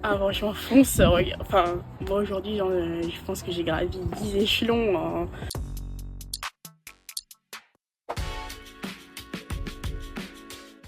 Ah franchement fonce, enfin moi aujourd'hui je pense que j'ai gravi 10 échelons en...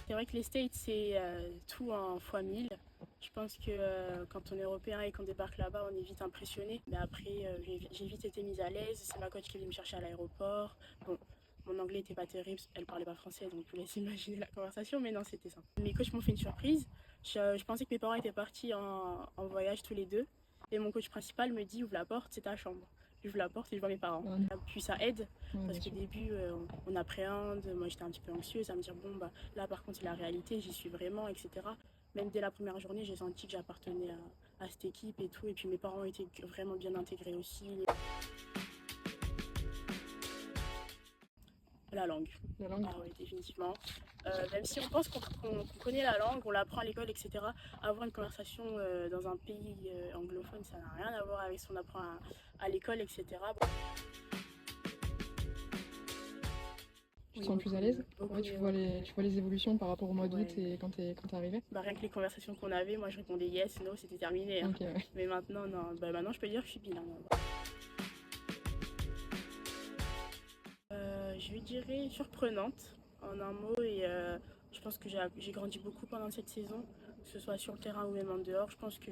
C'est vrai que les States c'est tout en fois 1000. Je pense que quand on est européen et qu'on débarque là-bas, on est vite impressionné. Mais après, j'ai vite été mise à l'aise. C'est ma coach qui est venue me chercher à l'aéroport. Bon, mon anglais était pas terrible, elle parlait pas français, donc je vous laisse imaginer la conversation, mais non, c'était ça. Mes coachs m'ont fait une surprise. Je pensais que mes parents étaient partis en voyage tous les deux. Et mon coach principal me dit, ouvre la porte, c'est ta chambre. J'ouvre la porte et je vois mes parents. Puis ça aide, parce qu'au début, on appréhende. Moi, j'étais un petit peu anxieuse à me dire, bon, bah là, par contre, c'est la réalité, j'y suis vraiment, etc. Même dès la première journée, j'ai senti que j'appartenais à cette équipe et tout. Et puis mes parents étaient vraiment bien intégrés aussi. La langue. La langue. Ah oui, définitivement. Même si on pense qu'on connaît la langue, on l'apprend à l'école, etc. Avoir une conversation dans un pays anglophone, ça n'a rien à voir avec ce qu'on apprend à l'école, etc. Tu te sens plus à l'aise? Ouais, tu vois les évolutions par rapport au mois d'août et quand t'es arrivé? Bah, rien que les conversations qu'on avait, moi je répondais yes, no, c'était terminé. Hein. Okay, ouais. Mais maintenant, non. Bah, maintenant je peux dire que je suis bilingue. Je lui dirais surprenante en un mot et je pense que j'ai grandi beaucoup pendant cette saison, que ce soit sur le terrain ou même en dehors. Je pense que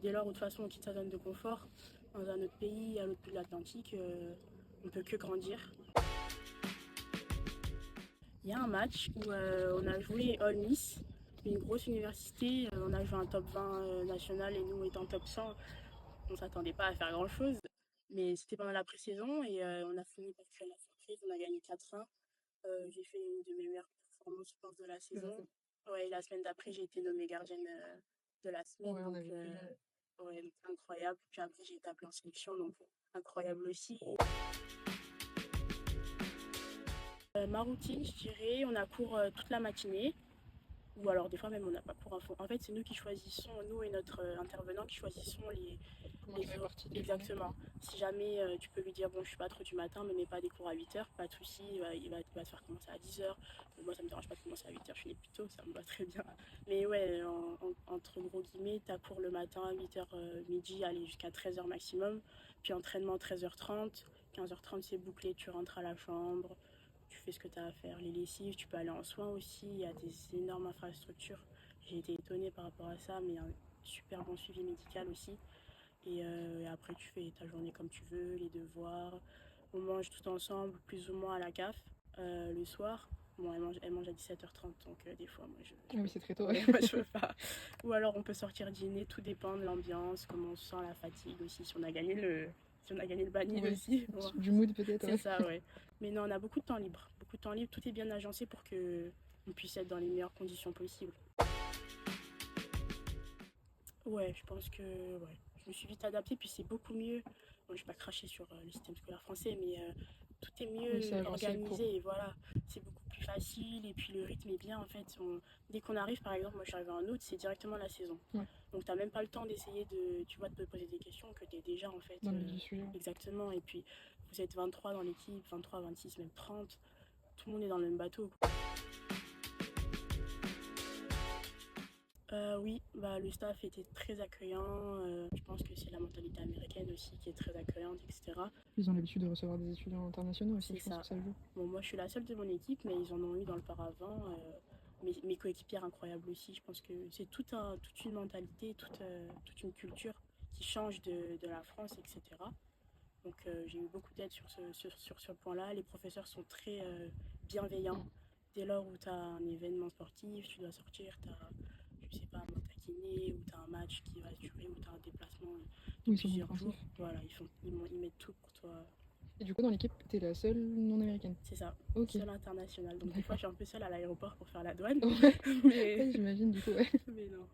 dès lors où de toute façon on quitte sa zone de confort dans un autre pays, à l'autre bout de l'Atlantique, on peut que grandir. Il y a un match où on a joué All Miss, une grosse université, on a joué un top 20 national et nous étant top 100, on ne s'attendait pas à faire grand chose. Mais c'était pendant la pré-saison et on a fini par créer la surprise, on a gagné 4-1. J'ai fait une de mes meilleures performances, je pense, de la saison. Ouais, la semaine d'après, j'ai été nommée gardienne de la semaine. Ouais, donc, ouais, donc, incroyable. Puis après, j'ai été appelée en sélection, donc incroyable aussi. Ma routine, je dirais, on a cours toute la matinée. Ou alors des fois même on n'a pas cours à fond. En fait, c'est nous qui choisissons, nous et notre intervenant qui choisissons les heures. Exactement. Si jamais tu peux lui dire, bon, je suis pas trop du matin, mais pas des cours à 8h, pas de souci, il va te faire commencer à 10h. Moi, ça me dérange pas de commencer à 8h, je finis plus tôt, ça me va très bien. Mais ouais, entre gros guillemets, t'as cours le matin, 8h, midi, aller jusqu'à 13h maximum. Puis entraînement 13h30, 15h30 c'est bouclé, tu rentres à la chambre, tu fais ce que tu as à faire. Les lessives, tu peux aller en soins aussi, il y a des énormes infrastructures. J'ai été étonnée par rapport à ça, mais un super bon suivi médical aussi. Et après, tu fais ta journée comme tu veux, les devoirs. On mange tout ensemble, plus ou moins à la CAF, le soir. Bon, elle mange à 17h30, donc des fois, moi, Ah oui, c'est très tôt. Ouais, moi, je veux pas. Ou alors, on peut sortir dîner, tout dépend de l'ambiance, comment on se sent, la fatigue aussi, si on a gagné le banni Ouais. aussi. Bon. Du mood peut-être. C'est ça, ouais. Mais non, on a beaucoup de temps libre. Beaucoup de temps libre, tout est bien agencé pour que on puisse être dans les meilleures conditions possibles. Ouais, je pense que ouais. Je me suis vite adaptée, puis c'est beaucoup mieux. Bon, je vais pas cracher sur le système scolaire français, mais tout est mieux organisé et voilà, c'est beaucoup plus facile et puis le rythme est bien en fait. Dès qu'on arrive, par exemple, moi je suis arrivée en août, c'est directement la saison. Ouais. Donc t'as même pas le temps d'essayer de te poser des questions que t'es déjà en fait. Dans le vif du sujet. Exactement, et puis vous êtes 23 dans l'équipe, 23, 26, même 30, tout le monde est dans le même bateau. Oui, bah, le staff était très accueillant. Je pense que c'est la mentalité américaine aussi qui est très accueillante, etc. Ils ont l'habitude de recevoir des étudiants internationaux aussi, je pense que ça joue. Bon, moi, je suis la seule de mon équipe, mais ils en ont eu dans le paravent. Mes coéquipières incroyables aussi. Je pense que c'est toute une mentalité, toute une culture qui change de la France, etc. Donc j'ai eu beaucoup d'aide sur ce point-là. Les professeurs sont très bienveillants. Dès lors où tu as un événement sportif, tu dois sortir, tu as, je sais pas, moi, ta kiné, ou tu as un match qui va durer, ou tu as un déplacement de plusieurs jours. Voilà, ils mettent tout pour toi. Et du coup, dans l'équipe, t'es la seule non américaine? C'est ça, okay. Seule internationale. Donc des fois, je suis un peu seule à l'aéroport pour faire la douane. Ouais. Mais... ouais, j'imagine du coup, ouais. Mais non.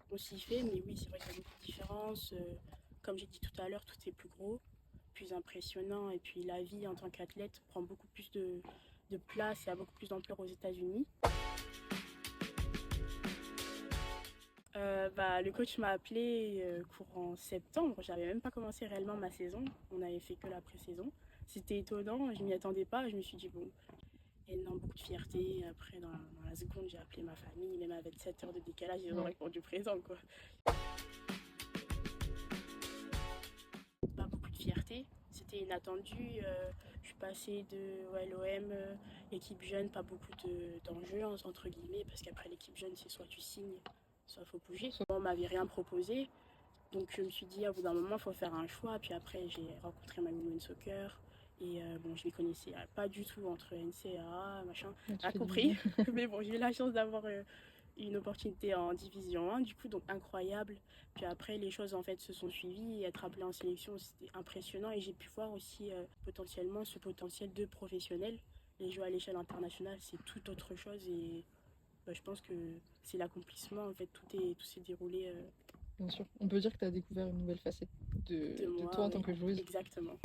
On s'y fait, mais oui, c'est vrai qu'il y a beaucoup de différences. Comme j'ai dit tout à l'heure, tout est plus gros, plus impressionnant. Et puis la vie en tant qu'athlète prend beaucoup plus de place et a beaucoup plus d'ampleur aux États-Unis. Le coach m'a appelé courant septembre. J'avais même pas commencé réellement ma saison. On avait fait que la pré-saison. C'était étonnant, je m'y attendais pas. Je me suis dit, bon, énorme, beaucoup de fierté. Après, dans la seconde, j'ai appelé ma famille, même avec 7 heures de décalage, ils ont répondu présent, quoi. Pas beaucoup de fierté, c'était inattendu. Je suis passée de l'OM, équipe jeune, pas beaucoup d'enjeux, entre guillemets, parce qu'après l'équipe jeune, c'est soit tu signes, soit il faut bouger. On m'avait rien proposé, donc je me suis dit, au bout d'un moment, il faut faire un choix. Puis après, j'ai rencontré My Women Soccer. Et bon, je les connaissais pas du tout entre NCAA, machin, pas compris. Mais bon, j'ai eu la chance d'avoir une opportunité en division 1, du coup, donc incroyable. Puis après, les choses en fait se sont suivies. Et être appelé en sélection, c'était impressionnant. Et j'ai pu voir aussi potentiellement ce potentiel de professionnel. Les jeux à l'échelle internationale, c'est tout autre chose. Et je pense que c'est l'accomplissement. En fait, tout s'est déroulé. Bien sûr. On peut dire que tu as découvert une nouvelle facette de moi, toi en tant que joueuse. Exactement.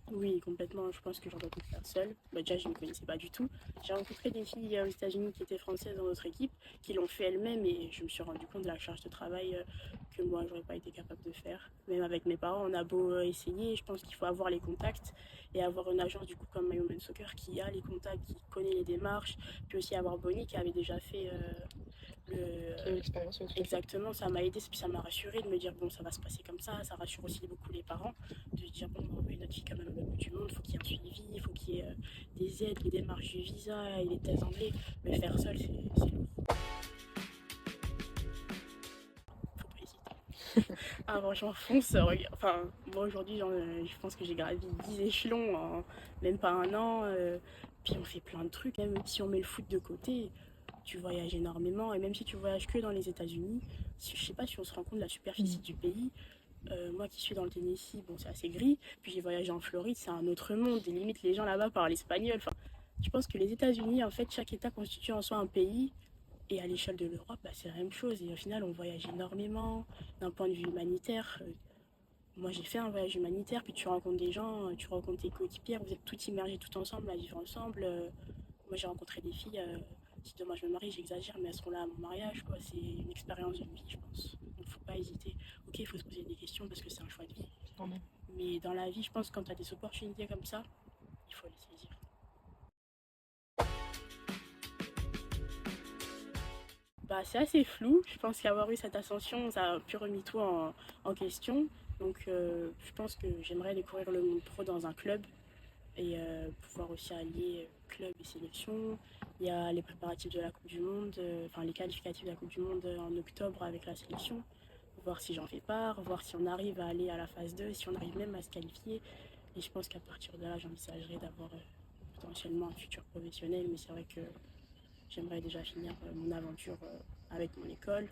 Oui, complètement. Je pense que j'aurais pu le faire seule. Déjà, je ne me connaissais pas du tout. J'ai rencontré des filles aux États-Unis qui étaient françaises dans notre équipe, qui l'ont fait elles-mêmes, et je me suis rendu compte de la charge de travail que moi, j'aurais pas été capable de faire. Même avec mes parents, on a beau essayer. Je pense qu'il faut avoir les contacts et avoir une agence du coup comme My Women Soccer qui a les contacts, qui connaît les démarches. Puis aussi avoir Bonnie qui avait déjà fait l'expérience. Exactement, ça m'a aidé, puis ça m'a rassuré de me dire bon, ça va se passer comme ça rassure aussi beaucoup les parents, de se dire bon, notre fille quand même au bout du monde, il faut qu'il y ait un suivi, il faut qu'il y ait des aides, les démarches du visa et les tests anglais. Le faire seul, c'est lourd. Faut pas hésiter. Alors j'enfonce, enfin moi aujourd'hui je pense que j'ai gravi 10 échelons en même pas un an, puis on fait plein de trucs, même si on met le foot de côté. Tu voyages énormément, et même si tu voyages que dans les États-Unis, je sais pas si on se rend compte de la superficie du pays. Moi qui suis dans le Tennessee, bon c'est assez gris, puis j'ai voyagé en Floride, c'est un autre monde, et limite les gens là-bas parlent espagnol. Enfin, je pense que les États-Unis, en fait, chaque État constitue en soi un pays, et à l'échelle de l'Europe, c'est la même chose, et au final on voyage énormément, d'un point de vue humanitaire. Moi j'ai fait un voyage humanitaire, puis tu rencontres des gens, tu rencontres tes coéquipières, vous êtes toutes immergées tout ensemble, à vivre ensemble. Moi j'ai rencontré des filles, si demain je me marie, j'exagère, mais elles seront là à mon mariage, quoi. C'est une expérience d'une vie, je pense. Donc faut pas hésiter. Ok, il faut se poser des questions parce que c'est un choix de vie. Mais dans la vie, je pense que quand tu as des opportunités comme ça, il faut les saisir. C'est assez flou. Je pense qu'avoir eu cette ascension, ça a pu remis tout en question. Donc je pense que j'aimerais découvrir le monde pro dans un club et pouvoir aussi allier club et sélection. Il y a les préparatifs de la Coupe du Monde, enfin les qualificatifs de la Coupe du Monde en octobre avec la sélection. Voir si j'en fais part, voir si on arrive à aller à la phase 2, si on arrive même à se qualifier. Et je pense qu'à partir de là, j'envisagerais d'avoir potentiellement un futur professionnel. Mais c'est vrai que j'aimerais déjà finir mon aventure avec mon école.